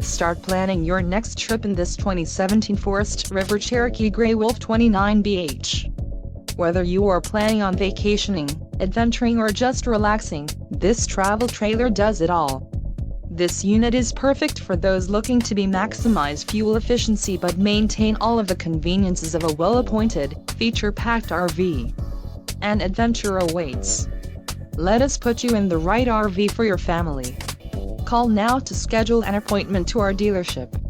Start planning your next trip in this 2017 Forest River Cherokee Grey Wolf 29BH. Whether you are planning on vacationing, adventuring or just relaxing, this travel trailer does it all. This unit is perfect for those looking to maximize fuel efficiency but maintain all of the conveniences of a well-appointed, feature-packed RV. An adventure awaits. Let us put you in the right RV for your family. Call now to schedule an appointment to our dealership.